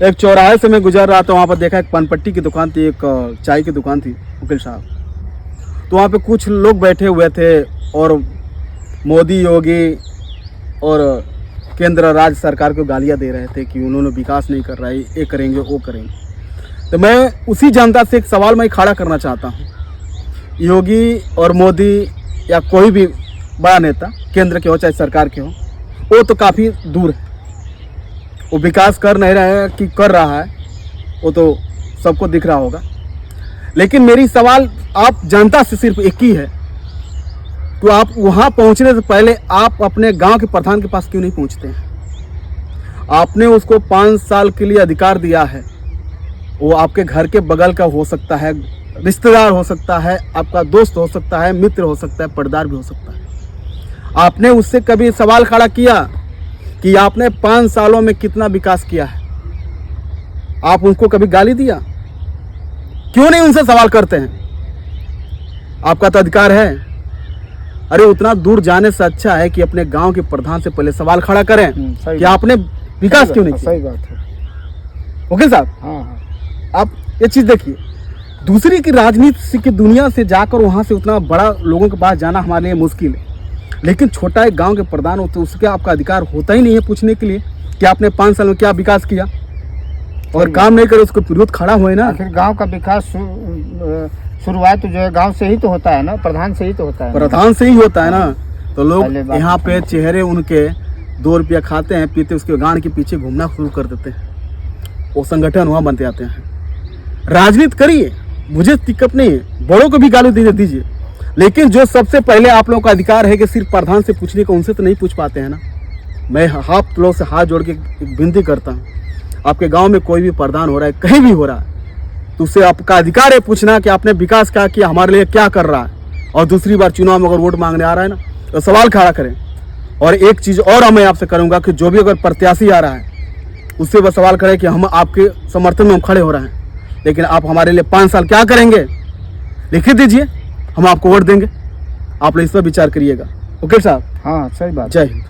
एक चौराहे से मैं गुजर रहा था, वहाँ पर देखा एक पनपट्टी की दुकान थी, एक चाय की दुकान थी वकील साहब। तो वहाँ पे कुछ लोग बैठे हुए थे और मोदी योगी और केंद्र राज्य सरकार को गालियाँ दे रहे थे कि उन्होंने विकास नहीं कर रहा है, ये करेंगे वो करेंगे। तो मैं उसी जनता से एक सवाल मैं खड़ा करना चाहता हूँ, योगी और मोदी या कोई भी बड़ा नेता केंद्र के हो चाहे सरकार के हो, वो तो काफ़ी दूर है, वो विकास कर नहीं रहा है कि कर रहा है वो तो सबको दिख रहा होगा। लेकिन मेरी सवाल आप जनता से सिर्फ एक ही है, तो आप वहाँ पहुँचने से पहले आप अपने गांव के प्रधान के पास क्यों नहीं पहुँचते हैं? आपने उसको 5 साल के लिए अधिकार दिया है, वो आपके घर के बगल का हो सकता है, रिश्तेदार हो सकता है, आपका दोस्त हो सकता है, मित्र हो सकता है, पर्दार भी हो सकता है। आपने उससे कभी सवाल खड़ा किया कि आपने 5 सालों में कितना विकास किया है? आप उनको कभी गाली दिया? क्यों नहीं उनसे सवाल करते हैं? आपका तो अधिकार है। अरे उतना दूर जाने से अच्छा है कि अपने गांव के प्रधान से पहले सवाल खड़ा करें कि आपने विकास क्यों नहीं किया। सही बात है ओके साहब। हाँ। आप ये चीज देखिए, दूसरी की राजनीति की दुनिया से जाकर वहां से उतना बड़ा लोगों के पास जाना हमारे लिए मुश्किल है, लेकिन छोटा एक गांव के प्रधान हो तो उसके आपका अधिकार होता ही नहीं है पूछने के लिए कि आपने 5 साल में क्या विकास किया, और काम नहीं करे उसको विरोध खड़ा हुए ना। फिर गांव का विकास शुरुआत जो है गांव से ही तो होता है ना, प्रधान से ही तो होता है, प्रधान से ही होता है ना। तो लोग यहाँ पे चेहरे उनके 2 रुपया खाते हैं पीते, उसके गांड के पीछे घूमना शुरू कर देते हैं, वो संगठन वहाँ बनते आते हैं। राजनीति करिए, मुझे दिक्कत नहीं है, बड़ों को भी गाली दीजिए, लेकिन जो सबसे पहले आप लोगों का अधिकार है कि सिर्फ प्रधान से पूछने को, उनसे तो नहीं पूछ पाते हैं ना। मैं आप लोगों से हाथ जोड़ के विनती करता हूँ, आपके गांव में कोई भी प्रधान हो रहा है, कहीं भी हो रहा है, तो उससे आपका अधिकार है पूछना कि आपने विकास क्या किया, हमारे लिए क्या कर रहा है। और दूसरी बार चुनाव में अगर वोट मांगने आ रहा है ना तो सवाल खड़ा करें। और एक चीज़ और मैं आपसे करूँगा कि जो भी अगर प्रत्याशी आ रहा है उससे वह सवाल करें कि हम आपके समर्थन में हम खड़े हो रहे हैं, लेकिन आप हमारे लिए 5 साल क्या करेंगे लिख दीजिए, हम आपको वोट देंगे। आप लोग इस पर विचार करिएगा। ओके साहब। हाँ सही बात। जय हिंद।